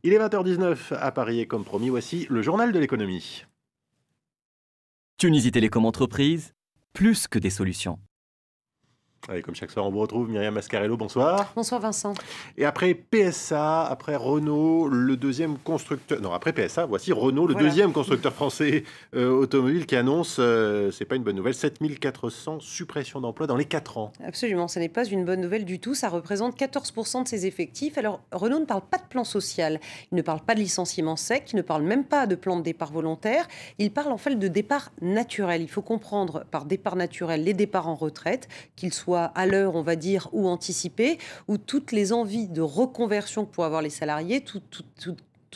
Il est 20h19 à Paris et comme promis, voici le journal de l'économie. Tunisie Télécom Entreprise, plus que des solutions. Allez, comme chaque soir, on vous retrouve Myriam Mascarello, bonsoir. Bonsoir Vincent. Et après PSA, après Renault, le deuxième constructeur... Non, après PSA, voici Renault, le deuxième constructeur français automobile qui annonce, c'est pas une bonne nouvelle, 7400 suppressions d'emplois dans les 4 ans. Absolument, ce n'est pas une bonne nouvelle du tout. Ça représente 14% de ses effectifs. Alors, Renault ne parle pas de plan social. Il ne parle pas de licenciement sec. Il ne parle même pas de plan de départ volontaire. Il parle en fait de départ naturel. Il faut comprendre par départ naturel les départs en retraite, qu'ils soient à l'heure, on va dire, ou anticipés, ou toutes les envies de reconversion que pourraient avoir les salariés, tous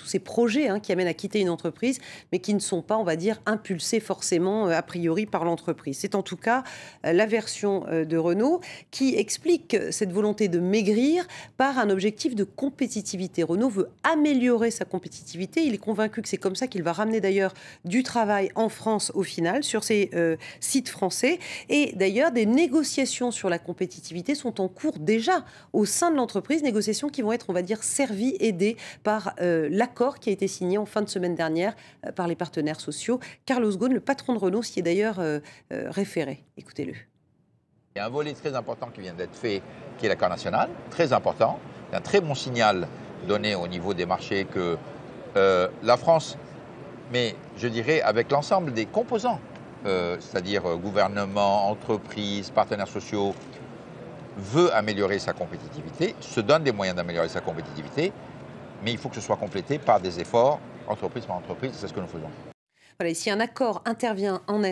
ces projets qui amènent à quitter une entreprise, mais qui ne sont pas, on va dire, impulsés forcément a priori par l'entreprise. C'est en tout cas la version de Renault qui explique cette volonté de maigrir par un objectif de compétitivité. Renault veut améliorer sa compétitivité. Il est convaincu que c'est comme ça qu'il va ramener d'ailleurs du travail en France au final, sur ses sites français. Et d'ailleurs, des négociations sur la compétitivité sont en cours déjà au sein de l'entreprise, négociations qui vont être, on va dire, servies, aidées par l'accord qui a été signé en fin de semaine dernière par les partenaires sociaux. Carlos Ghosn, le patron de Renault, s'y est d'ailleurs référé. Écoutez-le. Il y a un volet très important qui vient d'être fait, qui est l'accord national, très important. Il y a un très bon signal donné au niveau des marchés que la France, mais je dirais avec l'ensemble des composants, c'est-à-dire gouvernement, entreprises, partenaires sociaux, veut améliorer sa compétitivité, se donne des moyens d'améliorer sa compétitivité, mais il faut que ce soit complété par des efforts, entreprise par entreprise, c'est ce que nous faisons. Voilà, et si un accord intervient en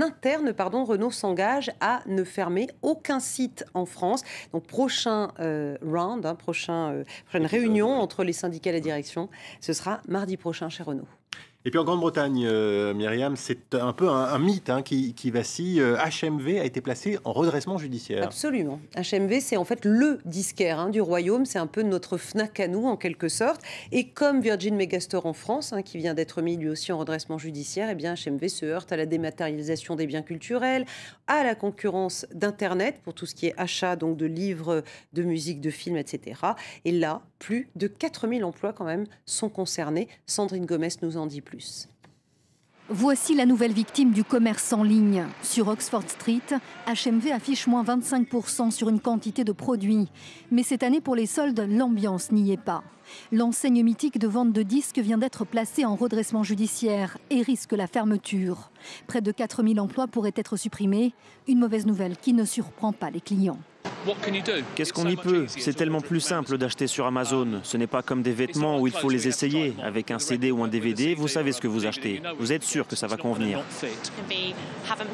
interne, Renault s'engage à ne fermer aucun site en France. Donc prochain prochaine réunion entre les syndicats et la direction, ce sera mardi prochain chez Renault. Et puis en Grande-Bretagne, Myriam, c'est un peu un mythe qui vacille. HMV a été placé en redressement judiciaire. Absolument. HMV, c'est en fait le disquaire du royaume. C'est un peu notre Fnac à nous, en quelque sorte. Et comme Virgin Megastore en France, qui vient d'être mis lui aussi en redressement judiciaire, eh bien HMV se heurte à la dématérialisation des biens culturels, à la concurrence d'Internet pour tout ce qui est achat donc de livres, de musique, de films, etc. Et là, plus de 4000 emplois quand même sont concernés. Sandrine Gomez nous en dit plus. Voici la nouvelle victime du commerce en ligne. Sur Oxford Street, HMV affiche moins 25% sur une quantité de produits. Mais cette année, pour les soldes, l'ambiance n'y est pas. L'enseigne mythique de vente de disques vient d'être placée en redressement judiciaire et risque la fermeture. Près de 4000 emplois pourraient être supprimés. Une mauvaise nouvelle qui ne surprend pas les clients. Qu'est-ce qu'on y peut? C'est tellement plus simple d'acheter sur Amazon. Ce n'est pas comme des vêtements où il faut les essayer. Avec un CD ou un DVD, vous savez ce que vous achetez. Vous êtes sûr que ça va convenir.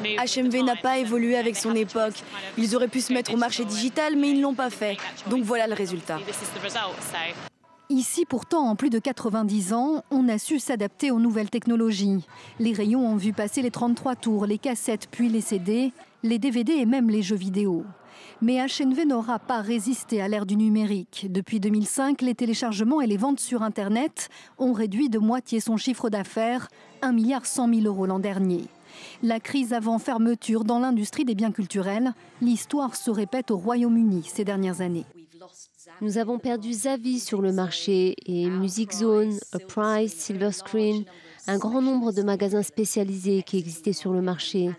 HMV n'a pas évolué avec son époque. Ils auraient pu se mettre au marché digital, mais ils ne l'ont pas fait. Donc voilà le résultat. Ici, pourtant, en plus de 90 ans, on a su s'adapter aux nouvelles technologies. Les rayons ont vu passer les 33 tours, les cassettes, puis les CD, les DVD et même les jeux vidéo. Mais HMV n'aura pas résisté à l'ère du numérique. Depuis 2005, les téléchargements et les ventes sur Internet ont réduit de moitié son chiffre d'affaires, 1,1 milliard l'an dernier. La crise avant fermeture dans l'industrie des biens culturels, l'histoire se répète au Royaume-Uni ces dernières années. Nous avons perdu Zavi sur le marché et Music Zone, Price, Silver Screen, un grand nombre de magasins spécialisés qui existaient sur le marché.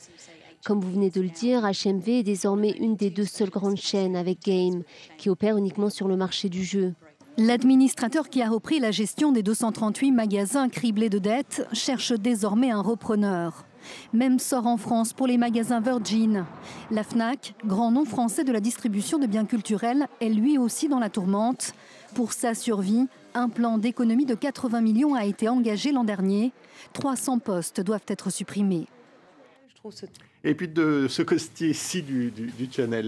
Comme vous venez de le dire, HMV est désormais une des 2 seules grandes chaînes avec Game qui opère uniquement sur le marché du jeu. L'administrateur qui a repris la gestion des 238 magasins criblés de dettes cherche désormais un repreneur. Même sort en France pour les magasins Virgin. La Fnac, grand nom français de la distribution de biens culturels, est lui aussi dans la tourmente. Pour sa survie, un plan d'économie de 80 millions a été engagé l'an dernier. 300 postes doivent être supprimés. Et puis de ce côté-ci du channel,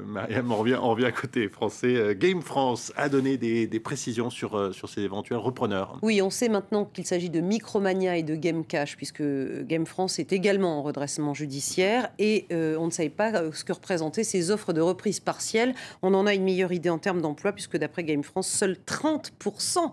Myriam, on revient côté français. Game France a donné des précisions sur ses éventuels repreneurs. Oui, on sait maintenant qu'il s'agit de Micromania et de Game Cash, puisque Game France est également en redressement judiciaire. Et on ne savait pas ce que représentaient ces offres de reprise partielle. On en a une meilleure idée en termes d'emploi, puisque d'après Game France, seuls 30%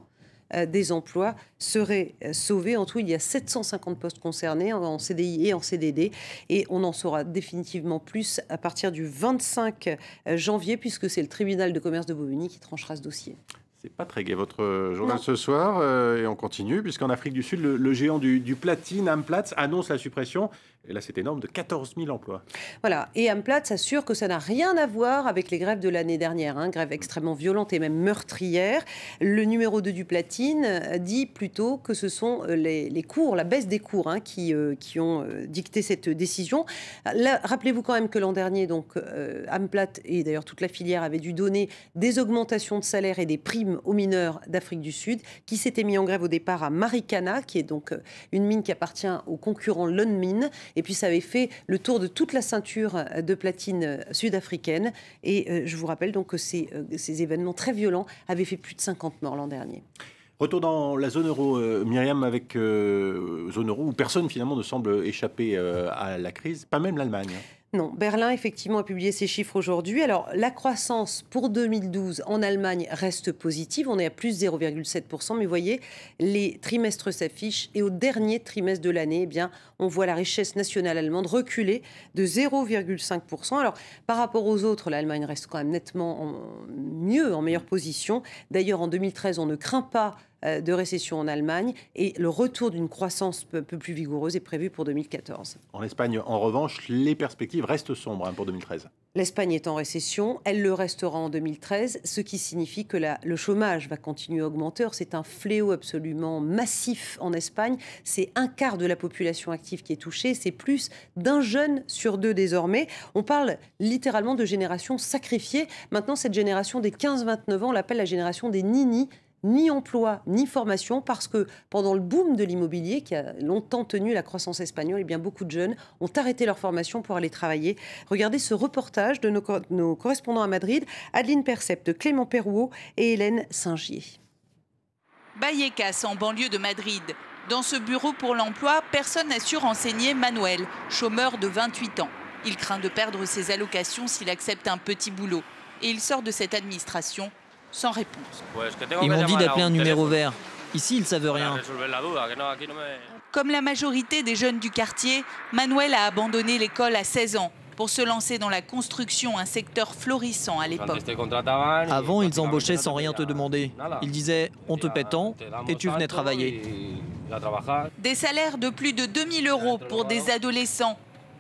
des emplois seraient sauvés. En tout, il y a 750 postes concernés en CDI et en CDD. Et on en saura définitivement plus à partir du 25 janvier, puisque c'est le tribunal de commerce de Bobigny qui tranchera ce dossier. C'est pas très gai votre journal ce soir. Et on continue, puisqu'en Afrique du Sud, le géant du platine, Amplats, annonce la suppression, et là c'est énorme, de 14 000 emplois. Voilà, et Amplats assure que ça n'a rien à voir avec les grèves de l'année dernière, grève extrêmement violente et même meurtrière. Le numéro 2 du platine dit plutôt que ce sont les cours, la baisse des cours qui ont dicté cette décision. Là, rappelez-vous quand même que l'an dernier, donc, Amplats et d'ailleurs toute la filière avaient dû donner des augmentations de salaire et des primes aux mineurs d'Afrique du Sud, qui s'étaient mis en grève au départ à Marikana, qui est donc une mine qui appartient au concurrent Lonmin. Et puis ça avait fait le tour de toute la ceinture de platine sud-africaine. Et je vous rappelle donc que ces événements très violents avaient fait plus de 50 morts l'an dernier. Retour dans la zone euro, Myriam, avec zone euro où personne finalement ne semble échapper à la crise, pas même l'Allemagne. Non, Berlin, effectivement, a publié ses chiffres aujourd'hui. Alors, la croissance pour 2012 en Allemagne reste positive. On est à plus 0,7%. Mais vous voyez, les trimestres s'affichent. Et au dernier trimestre de l'année, eh bien, on voit la richesse nationale allemande reculer de 0,5%. Alors, par rapport aux autres, l'Allemagne reste quand même nettement en meilleure position. D'ailleurs, en 2013, on ne craint pas de récession en Allemagne et le retour d'une croissance un peu plus vigoureuse est prévu pour 2014. En Espagne, en revanche, les perspectives restent sombres pour 2013. L'Espagne est en récession, elle le restera en 2013, ce qui signifie que le chômage va continuer à augmenter. C'est un fléau absolument massif en Espagne. C'est un quart de la population active qui est touchée. C'est plus d'un jeune sur deux désormais. On parle littéralement de génération sacrifiée. Maintenant, cette génération des 15-29 ans, on l'appelle la génération des ninis. Ni emploi, ni formation, parce que pendant le boom de l'immobilier qui a longtemps tenu la croissance espagnole, eh bien beaucoup de jeunes ont arrêté leur formation pour aller travailler. Regardez ce reportage de nos correspondants à Madrid, Adeline Percept, Clément Perrouot et Hélène Saint-Gier. Vallecas, en banlieue de Madrid. Dans ce bureau pour l'emploi, personne n'a su renseigner Manuel, chômeur de 28 ans. Il craint de perdre ses allocations s'il accepte un petit boulot. Et il sort de cette administration sans réponse. Ils m'ont dit d'appeler un numéro vert. Ici, ils ne savent rien. Comme la majorité des jeunes du quartier, Manuel a abandonné l'école à 16 ans pour se lancer dans la construction, un secteur florissant à l'époque. Avant, ils embauchaient sans rien te demander. Ils disaient « on te paie tant » et tu venais travailler. Des salaires de plus de 2000 € pour des adolescents.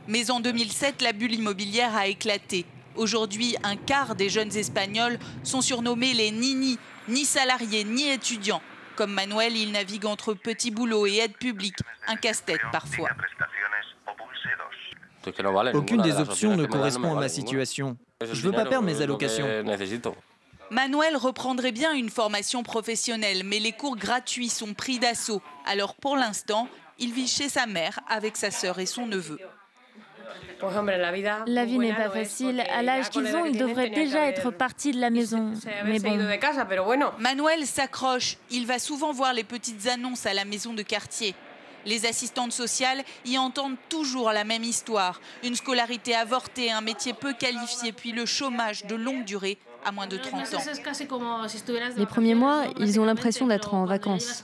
Mais en 2007, la bulle immobilière a éclaté. Aujourd'hui, un quart des jeunes Espagnols sont surnommés les ninis, ni salariés, ni étudiants. Comme Manuel, il navigue entre petits boulots et aides publiques, un casse-tête parfois. Aucune des options ne correspond à ma situation. Je ne veux pas perdre mes allocations. Manuel reprendrait bien une formation professionnelle, mais les cours gratuits sont pris d'assaut. Alors pour l'instant, il vit chez sa mère avec sa sœur et son neveu. La vie n'est pas facile. À l'âge qu'ils ont, ils devraient déjà être partis de la maison. Mais bon. Manuel s'accroche. Il va souvent voir les petites annonces à la maison de quartier. Les assistantes sociales y entendent toujours la même histoire. Une scolarité avortée, un métier peu qualifié, puis le chômage de longue durée à moins de 30 ans. Les premiers mois, ils ont l'impression d'être en vacances.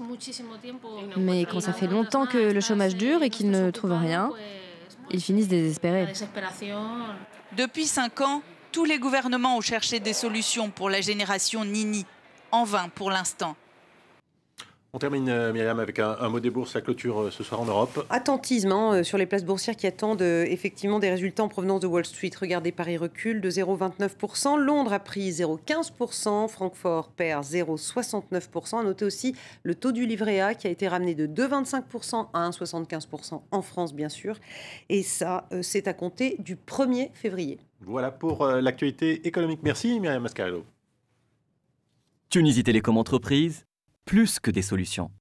Mais quand ça fait longtemps que le chômage dure et qu'ils ne trouvent rien, ils finissent désespérés. Depuis 5 ans, tous les gouvernements ont cherché des solutions pour la génération Nini. En vain pour l'instant. On termine, Myriam, avec un mot des bourses, la clôture ce soir en Europe. Attentisme sur les places boursières qui attendent effectivement des résultats en provenance de Wall Street. Regardez, Paris recule de 0,29%, Londres a pris 0,15%, Francfort perd 0,69%. À noter aussi le taux du livret A qui a été ramené de 2,25% à 1,75% en France, bien sûr. Et ça, c'est à compter du 1er février. Voilà pour l'actualité économique. Merci, Myriam Mascarello. Tunisie Télécom Entreprise, plus que des solutions.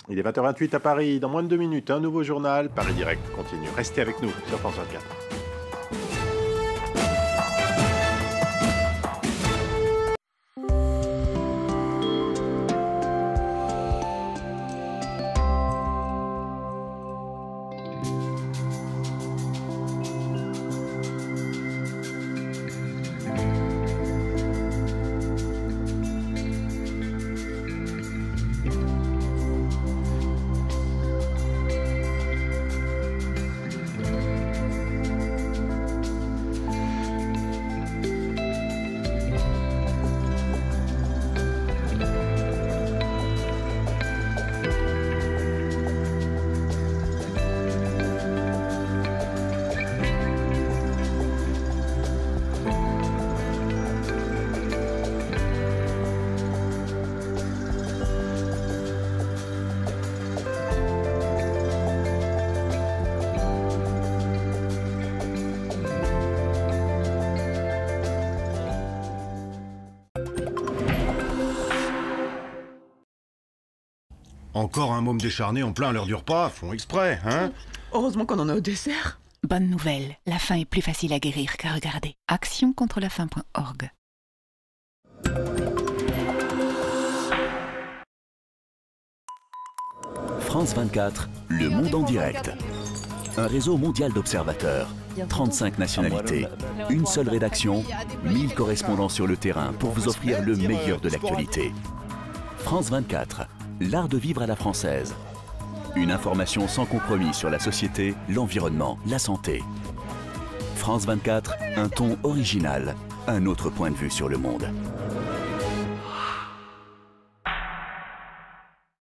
Il est 20h28 à Paris. Dans moins de 2 minutes, un nouveau journal. Paris Direct continue. Restez avec nous sur France 24. Encore un môme décharné en plein l'heure du repas, font exprès, hein? Heureusement qu'on en a au dessert. Bonne nouvelle, la faim est plus facile à guérir qu'à regarder. actioncontrelafaim.org. France 24, le monde en direct. Un réseau mondial d'observateurs, 35 nationalités, une seule rédaction, 1000 correspondants sur le terrain pour vous offrir le meilleur de l'actualité. France 24, l'art de vivre à la française. Une information sans compromis sur la société, l'environnement, la santé. France 24, un ton original, un autre point de vue sur le monde.